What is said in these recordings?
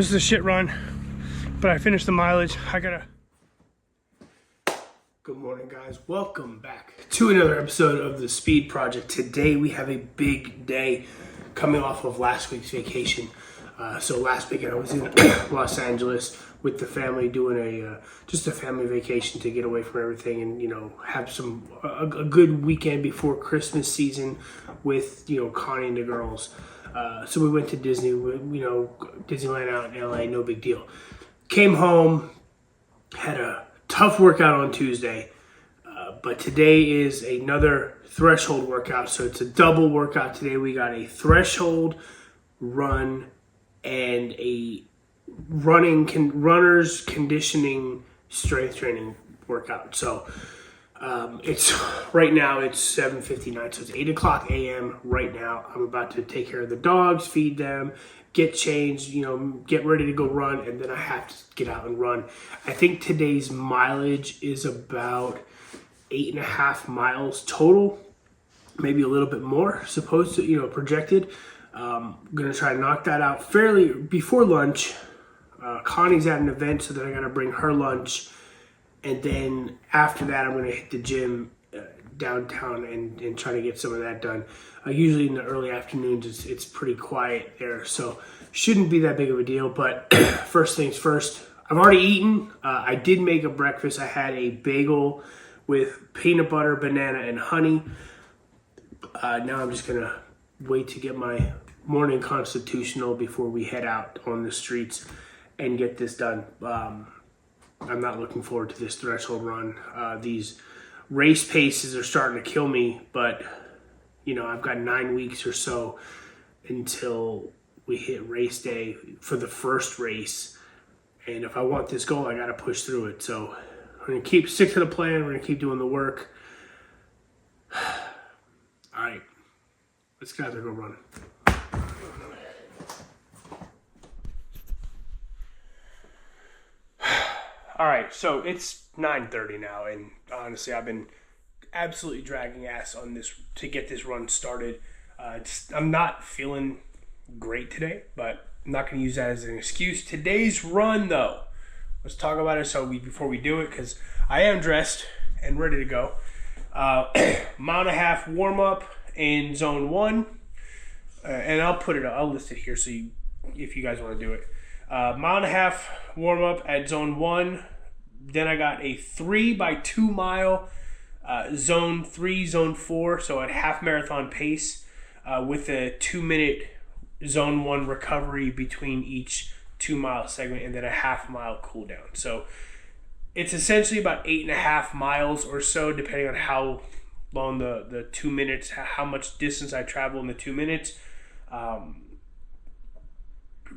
This is a shit run, but I finished the mileage. Good morning, guys. Welcome back to another episode of the Speed Project. Today we have a big day coming off of last week's vacation. So last weekend I was in Los Angeles with the family doing just a family vacation to get away from everything and, have a good weekend before Christmas season with, Connie and the girls. So we went to Disney, Disneyland out in LA, no big deal. Came home, had a tough workout on Tuesday, but today is another threshold workout. So it's a double workout today. We got a threshold run and a runner's conditioning strength training workout. So it's right now it's 7:59, so it's 8 o'clock a.m. right now. I'm about to take care of the dogs, feed them, get changed, get ready to go run, and then I have to get out and run. I think today's mileage is about 8.5 miles total, maybe a little bit more, supposed to, projected. I'm gonna try to knock that out fairly before lunch. Connie's at an event, so then I gotta bring her lunch. And then after that, I'm going to hit the gym downtown and try to get some of that done. Usually in the early afternoons, it's pretty quiet there, so shouldn't be that big of a deal. But first things first, I've already eaten. I did make a breakfast. I had a bagel with peanut butter, banana, and honey. Now I'm just going to wait to get my morning constitutional before we head out on the streets and get this done. I'm not looking forward to this threshold run. These race paces are starting to kill me, but I've got 9 weeks or so until we hit race day for the first race. And if I want this goal, I got to push through it. So we're going to stick to the plan. We're going to keep doing the work. All right, let's get out there and go run. All right, so it's 9:30 now, and honestly, I've been absolutely dragging ass on this to get this run started. I'm not feeling great today, but I'm not going to use that as an excuse. Today's run, though, let's talk about it before we do it, because I am dressed and ready to go. Mile and a half warm-up in zone 1, and I'll list it here so if you guys want to do it. Mile and a half warm-up at zone 1. Then I got a 3x2 mile zone 3, zone 4, so at half marathon pace with a 2-minute zone 1 recovery between each 2-mile segment, and then a half-mile cool down. So it's essentially about 8.5 miles or so, depending on how long the 2 minutes, how much distance I travel in the 2 minutes.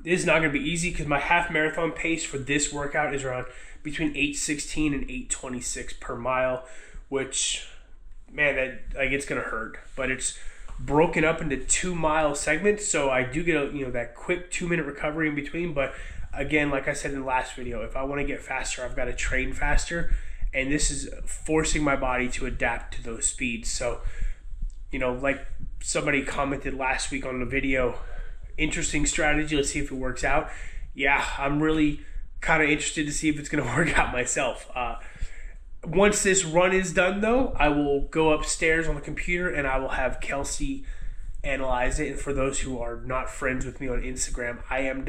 This is not going to be easy because my half marathon pace for this workout is around between 8:16 and 8:26 per mile, which, man, it's going to hurt. But it's broken up into 2-mile segments, so I do get that quick 2-minute recovery in between. But again, like I said in the last video, if I want to get faster, I've got to train faster, and this is forcing my body to adapt to those speeds. So, like somebody commented last week on the video, interesting strategy. Let's see if it works out. Yeah, I'm really kind of interested to see if it's going to work out myself. Once this run is done, though, I will go upstairs on the computer and I will have Kelsey analyze it. And for those who are not friends with me on Instagram, I have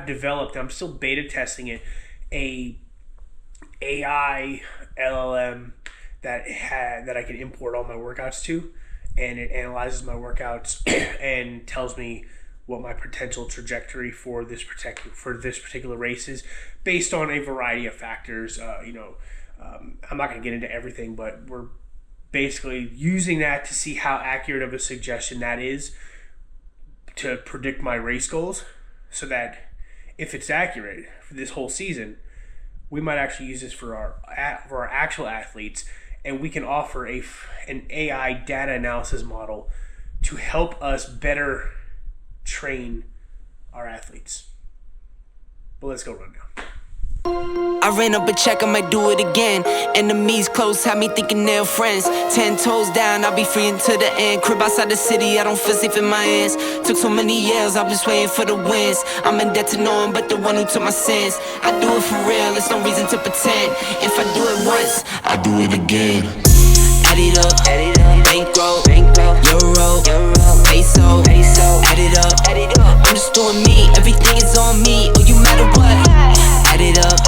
developed, I'm still beta testing it, a AI LLM that I can import all my workouts to. And it analyzes my workouts and tells me what my potential trajectory for this particular race is, based on a variety of factors. I'm not going to get into everything, but we're basically using that to see how accurate of a suggestion that is to predict my race goals, so that if it's accurate for this whole season, we might actually use this for our actual athletes. And we can offer an AI data analysis model to help us better train our athletes. But let's go run now. I ran up a check, I might do it again. Enemies close, had me thinking they're friends. 10 toes down, I'll be free until the end. Crib outside the city, I don't feel safe in my hands. Took so many years, I'm just waiting for the wins. I'm in debt to no one but the one who took my sins. I do it for real, there's no reason to pretend. If I do it once, I do it again. Add it up, bankroll, euro, peso, add it up. I'm just doing me, everything is on me. Oh, you matter what? Add it up,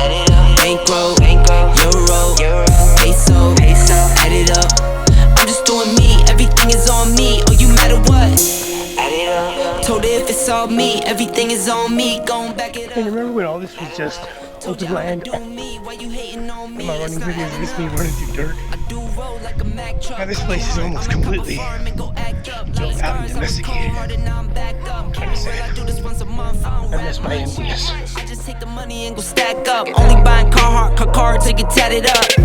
bankroll, euro, peso, add it up. I'm just doing me, everything is on me. Oh, you matter what? Add it up. Told her if it's all me, everything is on me. Going back it up. And remember when all this was just open land? My running videos of this me running through dirt. Now this place is almost completely built out and domesticated. I'm trying to say, I miss my emptiness. I just take the money and go stack up. Only buying car to get tatted up.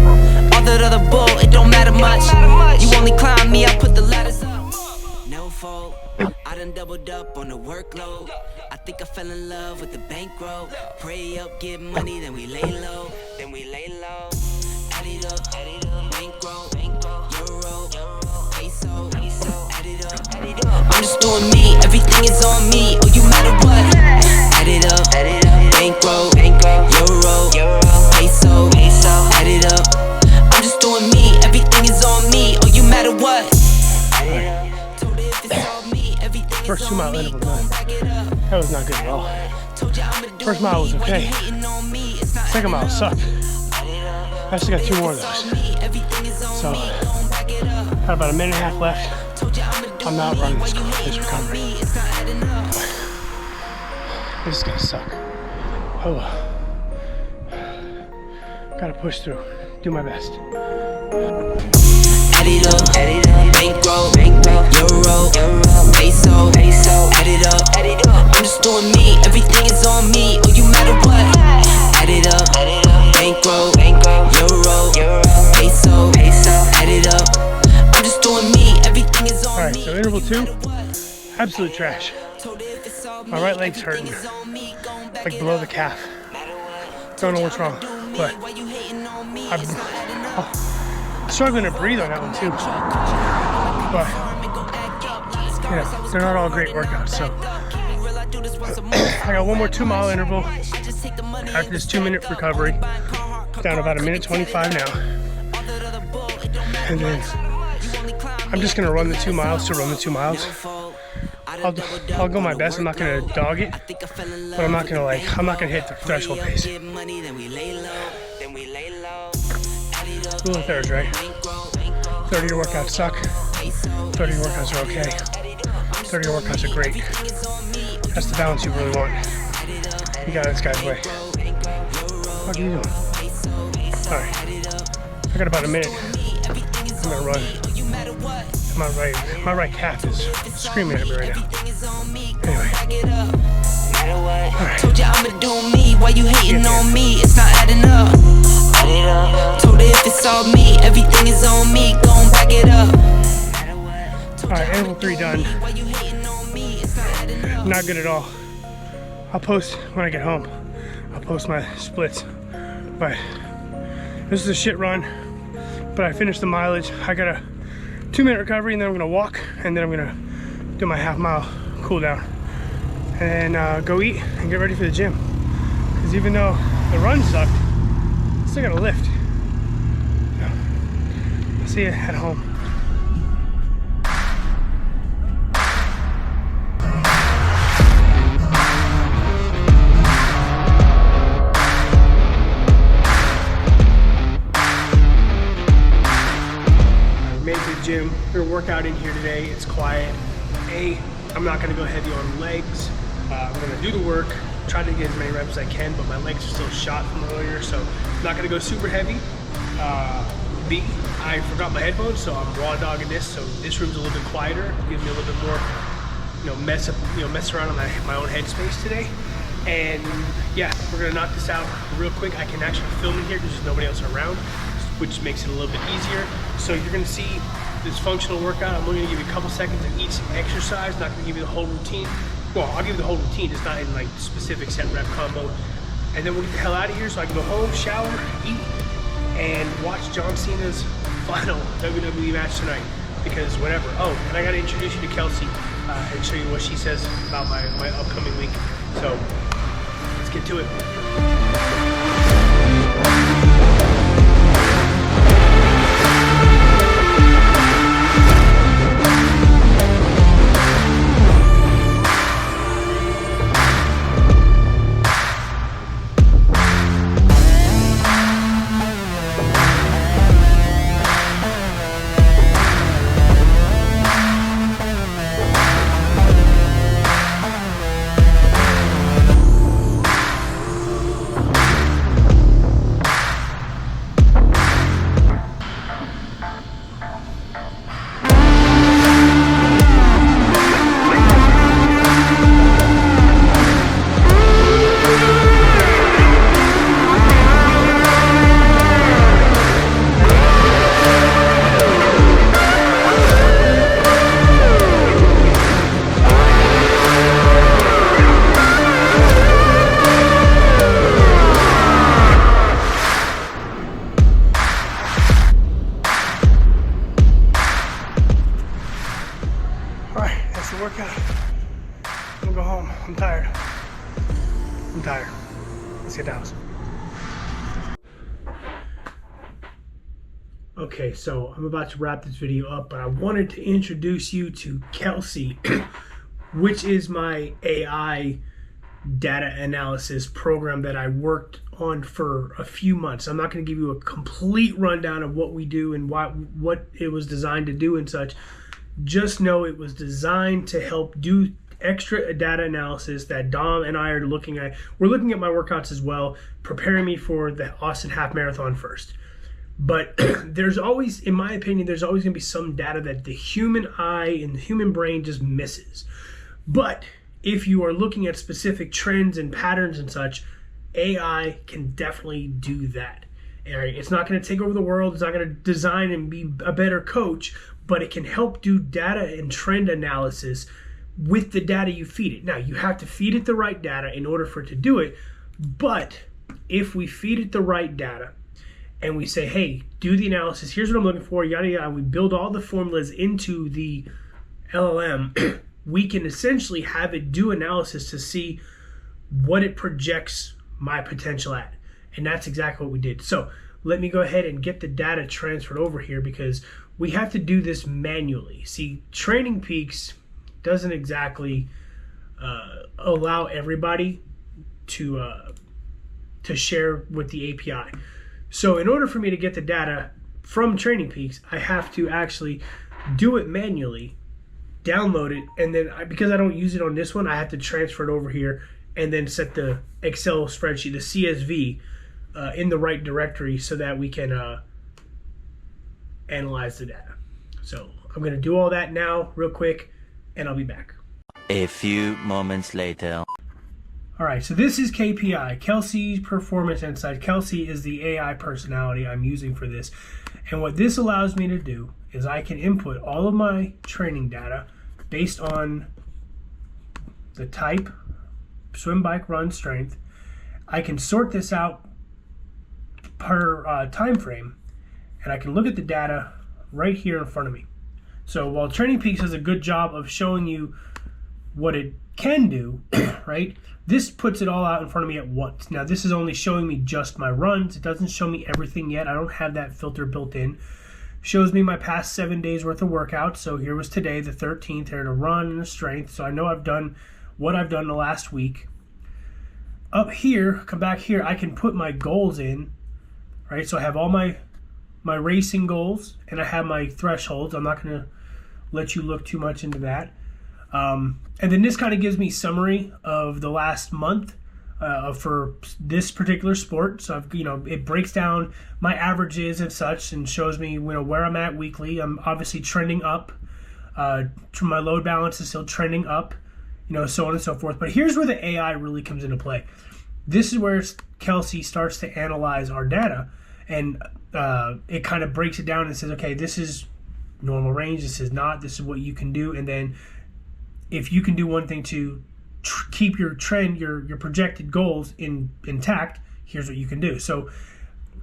All that other bull, it don't matter much. You only climb me, I put the ladders up. No fault, I done doubled up on the workload. I think I fell in love with the bankroll. Pray up, get money, then we lay low. Add it up, bankroll, euro, peso, add it up. I'm just doing me, everything is on me. Oh, you matter what? Add it up, bankroll, euro, peso, add it up. I'm just doing me, everything is on me. Oh, you matter what? First 2 mile interval done. That was not good at all. First mile was okay. Second mile sucked. I still got 2 more of those. So, got about a minute and a half left. I'm not running this recovery. This is gonna suck. Oh, gotta push through. Do my best. Add it up, bankroll, euro, peso, add it up. I'm just doing me, everything is on me. Oh, you matter what? Add it up, bankroll, euro, peso, add it up. I'm just doing me, everything is on me. Alright, so interval 2, absolute trash. My right leg's hurting, like below the calf. Don't know what's wrong, but I'm struggling to breathe on that one too. But they're not all great workouts, so I got 1 more 2 mile interval after this 2-minute recovery. Down about a minute 25 now. And then I'm just gonna run the 2 miles to run the 2 miles. I'll go my best. I'm not gonna dog it, but I'm not gonna hit the threshold pace. Rule of thirds, right? 30 workouts suck. 30 workouts are okay. 30 workouts are great. That's the balance you really want. You got this guy's way. What are you doing? Alright. I got about a minute. I'm gonna run. My right calf is screaming at me right now. Anyway. Alright. Told you I'ma do me, why you hating on me? It's not adding up. Told her if it's all me, everything is on me. Gon' back it up. Alright, interval 3 done. Not good at all. I'll post when I get home. I'll post my splits. But this is a shit run. But I finished the mileage. I got a 2-minute recovery, and then I'm gonna walk, and then I'm gonna do my half-mile cool down, and then go eat and get ready for the gym. Because even though the run sucked, I still gotta lift. So, I'll see you at home. Gym. We're gonna work out in here today. It's quiet. I'm not gonna go heavy on legs. I'm gonna do the work, try to get as many reps as I can, but my legs are still shot from earlier, so I'm not gonna go super heavy. B, I forgot my headphones, so I'm raw dogging this. So this room's a little bit quieter, gives me a little bit more, mess around on my own headspace today. And yeah, we're gonna knock this out real quick. I can actually film in here because there's nobody else around, which makes it a little bit easier. So you're gonna see this functional workout. I'm only gonna give you a couple seconds of each exercise, not gonna give you the whole routine. Well, I'll give you the whole routine, just not in like specific set rep combo. and then we'll get the hell out of here so I can go home, shower, eat, and watch John Cena's final WWE match tonight. Because whatever. Oh, and I got to introduce you to Kelsey and show you what she says about my upcoming week. So let's get to it. Workout. I'm gonna go home. I'm tired. Let's get down. Okay, so I'm about to wrap this video up, but I wanted to introduce you to Kelsey, which is my AI data analysis program that I worked on for a few months. I'm not going to give you a complete rundown of what we do and what it was designed to do and such. Just know it was designed to help do extra data analysis that Dom and I are looking at. We're looking at my workouts as well, preparing me for the Austin Half Marathon first. But there's always, in my opinion, there's always going to be some data that the human eye and the human brain just misses. But if you are looking at specific trends and patterns and such, AI can definitely do that. It's not going to take over the world. It's not going to design and be a better coach, but it can help do data and trend analysis with the data you feed it. Now, you have to feed it the right data in order for it to do it, but if we feed it the right data and we say, hey, do the analysis, here's what I'm looking for, yada, yada, we build all the formulas into the LLM, we can essentially have it do analysis to see what it projects my potential at. And that's exactly what we did. So let me go ahead and get the data transferred over here because we have to do this manually. See, Training Peaks doesn't exactly allow everybody to share with the API. So in order for me to get the data from Training Peaks, I have to actually do it manually, download it, and then because I don't use it on this one, I have to transfer it over here and then set the Excel spreadsheet, the CSV, in the right directory so that we can analyze the data. So I'm going to do all that now real quick and I'll be back. A few moments later. All right, so this is KPI, Kelsey's Performance Insight. Kelsey is the AI personality I'm using for this. And what this allows me to do is I can input all of my training data based on the type, swim, bike, run, strength. I can sort this out per time frame, and I can look at the data right here in front of me. So while Training Peaks does a good job of showing you what it can do, right, this puts it all out in front of me at once. Now this is only showing me just my runs. It doesn't show me everything yet. I don't have that filter built in. Shows me my past 7 days worth of workouts. So here was today, the 13th, here to run and the strength. So I know I've done what I've done the last week. Up here, come back here, I can put my goals in. Right, so I have all my racing goals and I have my thresholds. I'm not going to let you look too much into that. And then this kind of gives me summary of the last month for this particular sport. So it breaks down my averages and such and shows me where I'm at weekly. I'm obviously trending up. My load balance is still trending up. So on and so forth. But here's where the AI really comes into play. This is where Kelsey starts to analyze our data, and it kind of breaks it down and says, okay, this is normal range, this is not, this is what you can do, and then if you can do one thing too, keep your trend, your projected goals intact, here's what you can do. So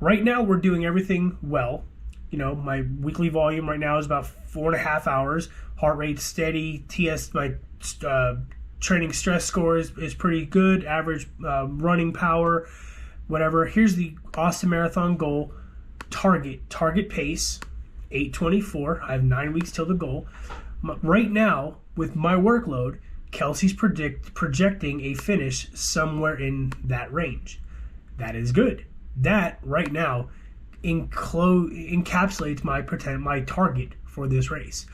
right now we're doing everything well. My weekly volume right now is about 4.5 hours. Heart rate steady. My training stress score is pretty good. Average running power, whatever. Here's the Austin Marathon goal. Target pace, 8:24. I have 9 weeks till the goal. Right now, with my workload, Kelsey's projecting a finish somewhere in that range. That is good. That right now encapsulates my target for this race.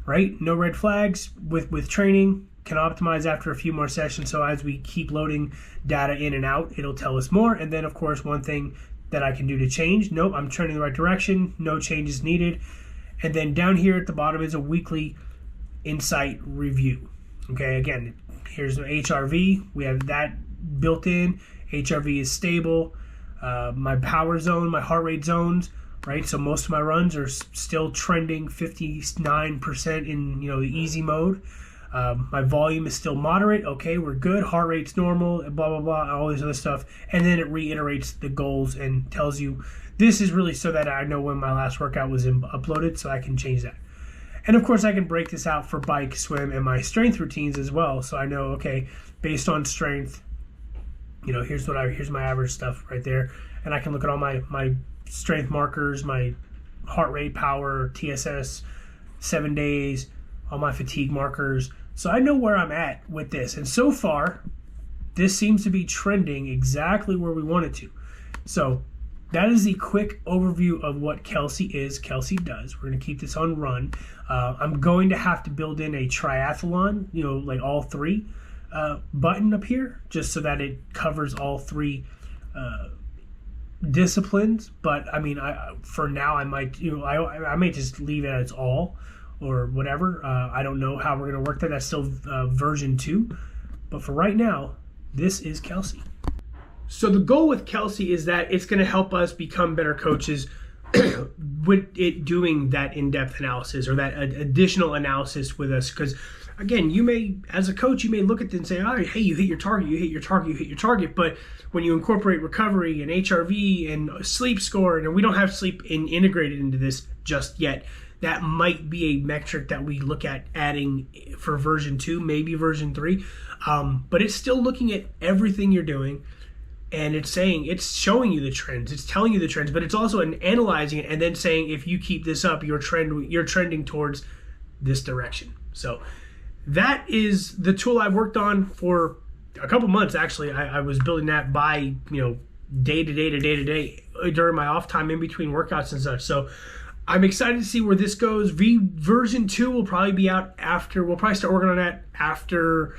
Right? No red flags. With training, can optimize after a few more sessions. So as we keep loading data in and out, it'll tell us more. And then, of course, one thing that I can do to change. Nope, I'm trending the right direction. No changes needed. And then down here at the bottom is a weekly insight review. Okay, again, here's the HRV. We have that built in. HRV is stable. My power zone, my heart rate zones, right? So most of my runs are still trending 59% in the easy mode. My volume is still moderate. Okay, we're good. Heart rate's normal, blah, blah, blah, all this other stuff. And then it reiterates the goals and tells you this is really so that I know when my last workout was uploaded, so I can change that. And of course, I can break this out for bike, swim, and my strength routines as well. So I know, okay, based on strength, here's my average stuff right there. And I can look at all my strength markers, my heart rate, power, TSS, 7 days, all my fatigue markers. So I know where I'm at with this. And so far, this seems to be trending exactly where we want it to. So that is the quick overview of what Kelsey does. We're going to keep this on run. I'm going to have to build in a triathlon, like all three button up here, just so that it covers all three disciplines. But I mean, for now, I might, I may just leave it as all or whatever. I don't know how we're going to work that. That's still version 2. But for right now, this is Kelsey. So the goal with Kelsey is that it's going to help us become better coaches with it doing that in-depth analysis or that additional analysis with us. Because again, you may, as a coach, you may look at it and say, oh, hey, you hit your target, you hit your target, you hit your target. But when you incorporate recovery and HRV and sleep score, and we don't have sleep integrated into this just yet, that might be a metric that we look at adding for version 2, maybe version 3. But it's still looking at everything you're doing. And it's showing you the trends. It's telling you the trends, but it's also analyzing it and then saying, if you keep this up, you're trending towards this direction. So that is the tool I've worked on for a couple months. Actually, I was building that by, day to day during my off time in between workouts and such. So I'm excited to see where this goes. Version 2 will probably be out after. We'll probably start working on that after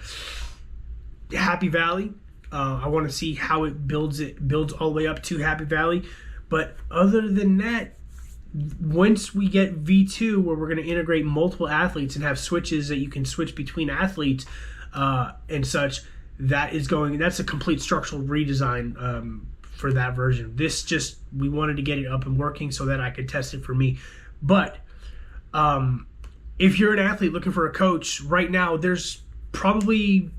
Happy Valley. I want to see how it builds all the way up to Happy Valley. But other than that, once we get V2, where we're going to integrate multiple athletes and have switches that you can switch between athletes and such, that's a complete structural redesign for that version. We wanted to get it up and working so that I could test it for me. But if you're an athlete looking for a coach, right now there's probably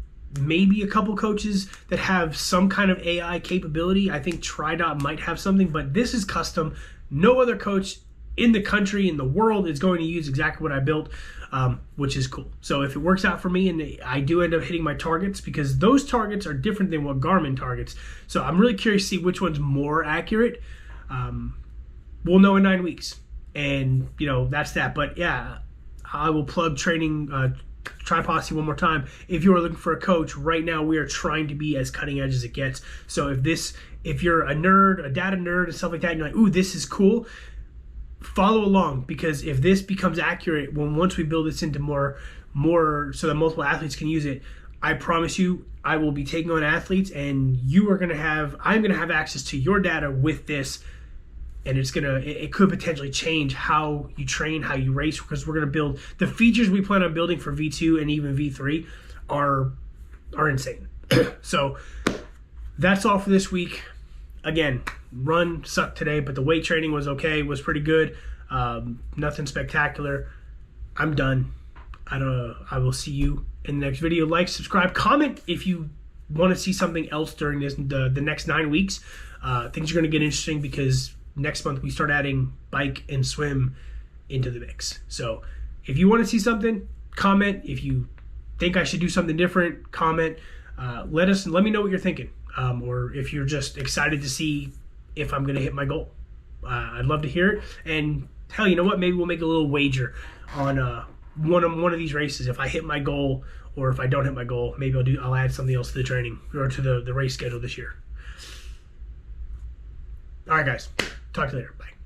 maybe a couple coaches that have some kind of AI capability. I think TriDot might have something, but this is custom. No other coach in the country, in the world, is going to use exactly what I built, which is cool. So if it works out for me and I do end up hitting my targets, because those targets are different than what Garmin targets. So I'm really curious to see which one's more accurate. We'll know in 9 weeks. And, that's that. But yeah, I will plug training Tripossibility one more time. If you are looking for a coach, right now we are trying to be as cutting edge as it gets. So if you're a nerd, a data nerd and stuff like that, and you're like, ooh, this is cool, follow along, because if this becomes accurate, once we build this into more so that multiple athletes can use it, I promise you, I will be taking on athletes, and I'm gonna have access to your data with this. And it could potentially change how you train, how you race, because we're going to build the features we plan on building for V2 and even V3 are insane. So that's all for this week. Again, run sucked today, but the weight training was okay, was pretty good. Nothing spectacular. I'm done. I will see you in the next video. Like, subscribe, comment if you want to see something else during the next 9 weeks. Things are going to get interesting because next month we start adding bike and swim into the mix. So if you want to see something, comment. If you think I should do something different, comment. Let me know what you're thinking, or if you're just excited to see if I'm going to hit my goal. I'd love to hear it. And hell, you know what? Maybe we'll make a little wager on one of these races. If I hit my goal or if I don't hit my goal, maybe I'll add something else to the training or to the race schedule this year. All right, guys. Talk to you later. Bye.